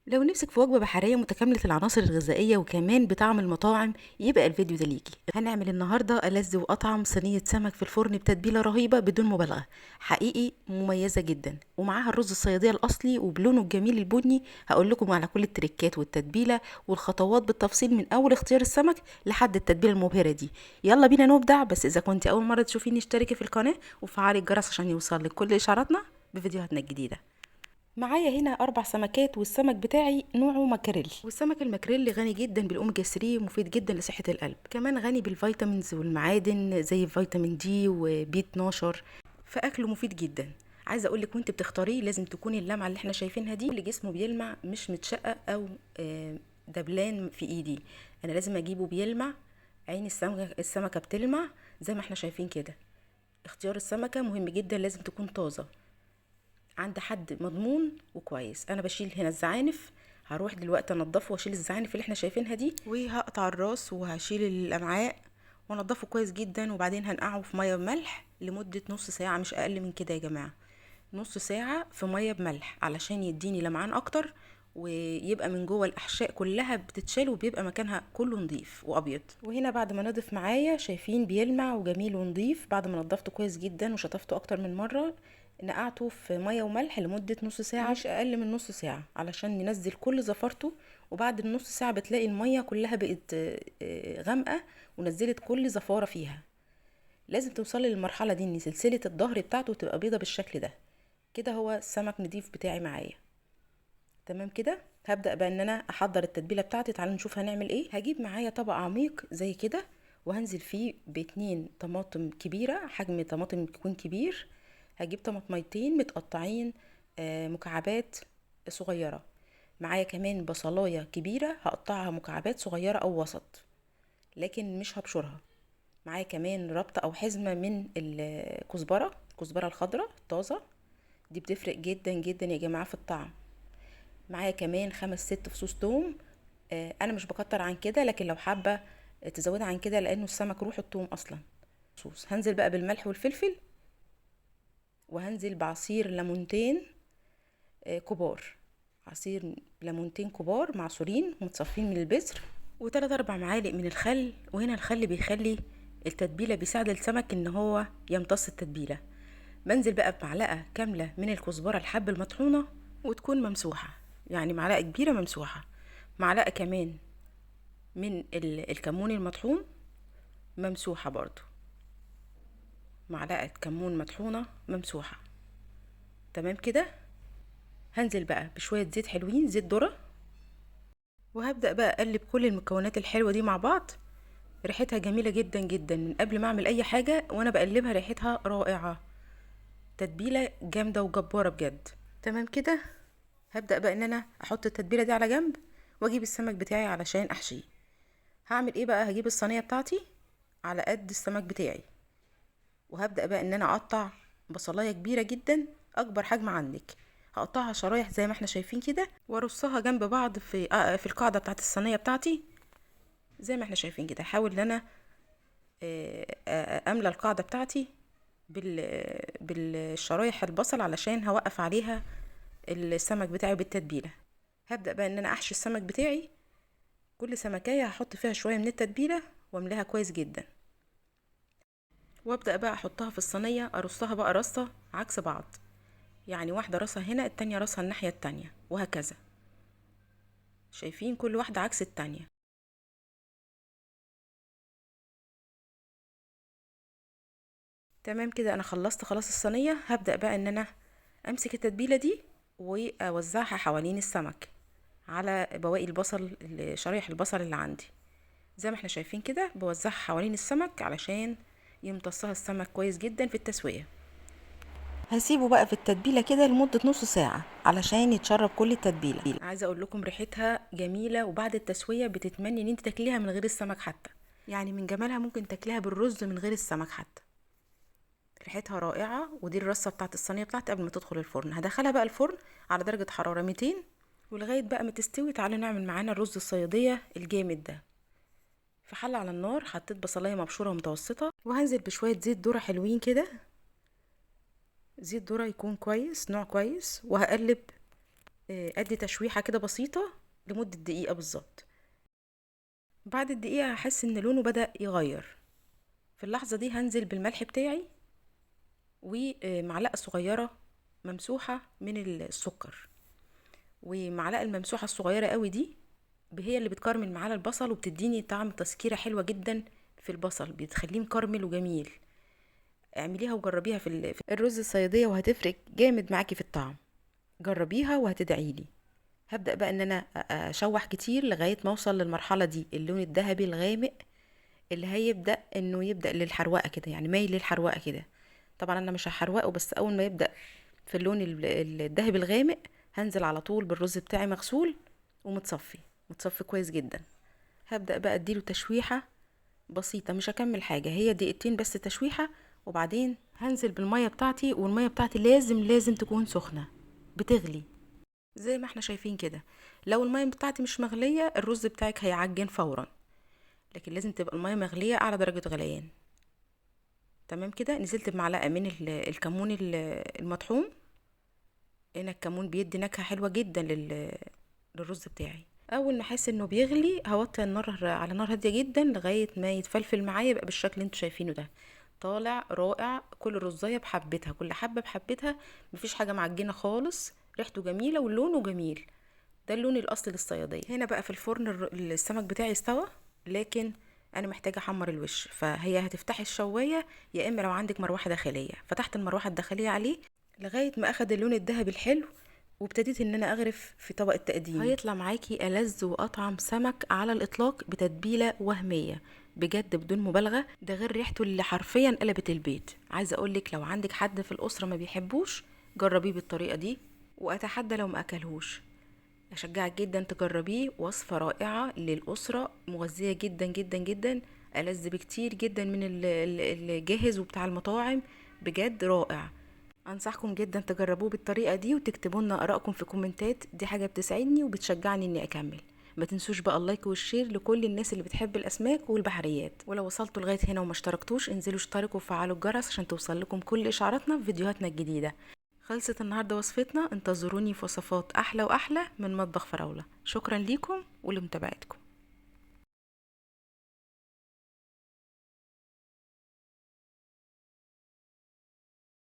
لو نفسك في وجبة بحرية متكاملة العناصر الغذائية وكمان بطعم المطاعم يبقى الفيديو ده ليكي. هنعمل النهاردة ألذ وأطعم صينية سمك في الفرن بتتبيلة رهيبة بدون مبالغة، حقيقي مميزة جدا، ومعاها الرز الصيادية الأصلي وبلونه الجميل البني. هقول لكم على كل التريكات والتتبيلة والخطوات بالتفصيل من أول اختيار السمك لحد التتبيلة المبهرة دي. يلا بينا نبدع. بس إذا كنت أول مرة تشوفيني اشتركي في القناة وفعلي الجرس عشان يوصلك كل إشعاراتنا بفيديوهاتنا الجديدة. معايا هنا 4 سمكات، والسمك بتاعي نوعه ماكريل، والسمك الماكريل غني جدا بالاوميجا 3 ومفيد جدا لصحة القلب، كمان غني بالفيتامينز والمعادن زي فيتامين دي وبي 12، فاكله مفيد جدا. عايزه اقول لك وانت بتختاريه لازم تكوني اللمعه اللي احنا شايفينها دي اللي جسمه بيلمع، مش متشقق او دبلان في ايدي. انا لازم اجيبه بيلمع، عين السمكه بتلمع زي ما احنا شايفين كده. اختيار السمكه مهم جدا، لازم تكون طازه عند حد مضمون وكويس. انا بشيل هنا الزعانف، هروح دلوقتي انضفه واشيل الزعانف اللي احنا شايفينها دي، وهقطع الراس وهشيل الامعاء وانضفه كويس جدا، وبعدين هنقعه في ميه بملح لمده نص ساعه، مش اقل من كده يا جماعه. نص ساعه في ميه بملح علشان يديني لمعان اكتر، ويبقى من جوه الاحشاء كلها بتتشال وبيبقى مكانها كله نظيف وابيض. وهنا بعد ما نضف معايا شايفين بيلمع وجميل ونظيف، بعد ما نضفته كويس جدا وشطفته اكتر من مره، نقعته في ميه وملح لمده نص ساعه، مش اقل من نص ساعه، علشان ننزل كل زفرته. وبعد النص ساعه بتلاقي الميه كلها بقت غامقه ونزلت كل زفاره فيها. لازم توصلي للمرحله دي ان سلسله الظهر بتاعته تبقى بيضه بالشكل ده. كده هو السمك نضيف بتاعي معايا تمام كده. هبدأ بقى ان انا احضر التتبيلة بتاعتي. تعالوا نشوف هنعمل ايه. هجيب معايا طبق عميق زي كده، وهنزل فيه باتنين طماطم كبيرة، حجم طماطم يكون كبير. هجيب طماطميتين متقطعين مكعبات صغيرة. معايا كمان بصلاية كبيرة هقطعها مكعبات صغيرة او وسط، لكن مش هبشرها. معايا كمان ربطة او حزمة من الكزبرة الخضراء الطازة، دي بتفرق جدا جدا يا جماعة في الطعم. معايا كمان 5 6 فصوص توم. انا مش بكتر عن كده، لكن لو حابه تزودها عن كده لانه السمك روح التوم اصلا. صوص هنزل بقى بالملح والفلفل، وهنزل بعصير ليمونتين كبار، عصير ليمونتين كبار معصورين متصفين من البذر، وتلات 4 معالق من الخل. وهنا الخل بيخلي التتبيله، بيساعد السمك ان هو يمتص التتبيله. بنزل بقى بمعلقه كامله من الكزبره الحب المطحونه وتكون ممسوحه، يعني معلقه كبيره ممسوحه. معلقه كمان من الكمون المطحون ممسوحة برضو، معلقة كمون مطحونة ممسوحة تمام كده. هنزل بقى بشوية زيت حلوين، زيت ذرة، وهبدأ بقى أقلب كل المكونات الحلوة دي مع بعض. ريحتها جميلة جدا جدا من قبل ما أعمل أي حاجة، وأنا بقلبها ريحتها رائعة. تتبيلة جامدة وجبارة بجد تمام كده. هبدأ بقى إن أنا أحط التتبيلة دي على جنب، وأجيب السمك بتاعي علشان أحشيه. هعمل إيه بقى؟ هجيب الصينية بتاعتي على قد السمك بتاعي، وهبدأ بقى ان انا اقطع بصلاية كبيرة جدا، اكبر حجم عندك. هقطعها شرايح زي ما احنا شايفين كده، وارصها جنب بعض في القاعدة بتاعت الصينية بتاعتي زي ما احنا شايفين كده. احاول ان انا املى القاعدة بتاعتي بالشرايح البصل علشان هوقف عليها السمك بتاعي بالتتبيلة. هبدأ بقى ان انا احشي السمك بتاعي، كل سمكية هحط فيها شوية من التتبيلة واملاها كويس جدا، وابدأ بقى احطها في الصينية، ارصها بقى رصة عكس بعض، يعني واحدة راسها هنا التانية راسها الناحية التانية، وهكذا. شايفين كل واحدة عكس التانية تمام كده. انا خلصت خلاص الصينية. هبدأ بقى ان انا امسك التتبيلة دي واوزعها حوالين السمك على بواقي البصل، شرايح البصل اللي عندي زي ما احنا شايفين كده. بوزعها حوالين السمك علشان يمتصها السمك كويس جدا في التسوية. هسيبه بقى في التتبيلة كده لمدة نص ساعة علشان يتشرب كل التتبيلة. عايزة اقول لكم ريحتها جميلة، وبعد التسوية بتتمني ان انت تاكليها من غير السمك حتى، يعني من جمالها ممكن تاكليها بالرز من غير السمك حتى. ريحتها رائعة. ودي الرصة بتاعت الصينية بتاعتي قبل ما تدخل الفرن. هدخلها بقى الفرن على درجة حرارة 200 ولغاية بقى ما تستوي. تعالوا نعمل معانا الرز الصيادية الجامد ده. في حلة على النار حطيت بصلاية مبشورة متوسطة، وهنزل بشوية زيت ذرة حلوين كده، زيت ذرة يكون كويس، نوع كويس، وهقلب ادي تشويحة كده بسيطة لمدة دقيقة بالظبط. بعد الدقيقة هحس ان لونه بدأ يغير. في اللحظة دي هنزل بالملح بتاعي ومعلقة صغيرة ممسوحة من السكر، ومعلقة الممسوحة الصغيرة قوي دي هي اللي بتكرمل معانا البصل وبتديني طعم تسكيرة حلوة جدا في البصل، بتخليه مكرمل وجميل. اعمليها وجربيها في الرز الصيادية وهتفرق جامد معاكي في الطعم. جربيها وهتدعيلي. هبدأ بقى ان انا اشوح كتير لغاية ما اوصل للمرحلة دي، اللون الذهبي الغامق اللي هيبدأ انه يبدأ للحروقة كده، يعني مايل للحروقة كده. طبعا انا مش هحروقه، بس اول ما يبدأ في اللون الذهبي الغامق هنزل على طول بالرز بتاعي مغسول ومتصفي، متصفي كويس جدا. هبدأ بقى اديله تشويحة بسيطة، مش هكمل حاجة، هي دقيقتين بس تشويحة، وبعدين هنزل بالمية بتاعتي. والمية بتاعتي لازم تكون سخنة بتغلي زي ما احنا شايفين كده. لو المية بتاعتي مش مغلية الرز بتاعك هيعجن فورا، لكن لازم تبقى المية مغلية اعلى درجة غليان. تمام كده. نزلت بمعلقة من الكمون المطحون. هنا الكمون بيدي نكهة حلوة جدا للرز بتاعي. اول ما احس انه بيغلي هوطي النار على نار هاديه جدا لغايه ما يتفلفل معايا، يبقى بالشكل اللي انتوا شايفينه ده. طالع رائع، كل رزايه بحبتها، كل حبه بحبتها، مفيش حاجه معجنه خالص، ريحته جميله ولونه جميل. ده اللون الاصلي للصياديه. هنا بقى في الفرن السمك بتاعي استوى، لكن انا محتاجه احمر الوش، فهي هتفتحي الشوايه، يا اما لو عندك مروحه داخليه فتحت المروحه الداخليه عليه لغايه ما اخد اللون الذهبي الحلو، وابتديت ان انا اغرف في طبق التقديم. هيطلع معاكي ألذ واطعم سمك على الاطلاق بتتبيله وهميه بجد بدون مبالغه. ده غير ريحته اللي حرفيا قلبت البيت. عايزه اقولك لو عندك حد في الاسره ما بيحبوش جربيه بالطريقه دي، واتحدى لو ما اكلهوش. اشجعك جدا تجربيه، وصفه رائعه للاسره، مغذيه جدا جدا جدا، ألذ بكتير جدا من الجاهز وبتاع المطاعم، بجد رائع. انصحكم جدا تجربوه بالطريقه دي وتكتبوا لنا ارائكم في كومنتات، دي حاجه بتسعدني وبتشجعني اني اكمل. ما تنسوش بقى اللايك والشير لكل الناس اللي بتحب الاسماك والبحريات، ولو وصلتوا لغايه هنا وما اشتركتوش انزلوا اشتركوا وفعلوا الجرس عشان توصل لكم كل اشعاراتنا في فيديوهاتنا الجديده. خلصت النهارده وصفتنا، انتظروني في وصفات احلى واحلى من مطبخ فراوله. شكرا ليكم ولمتابعتكم.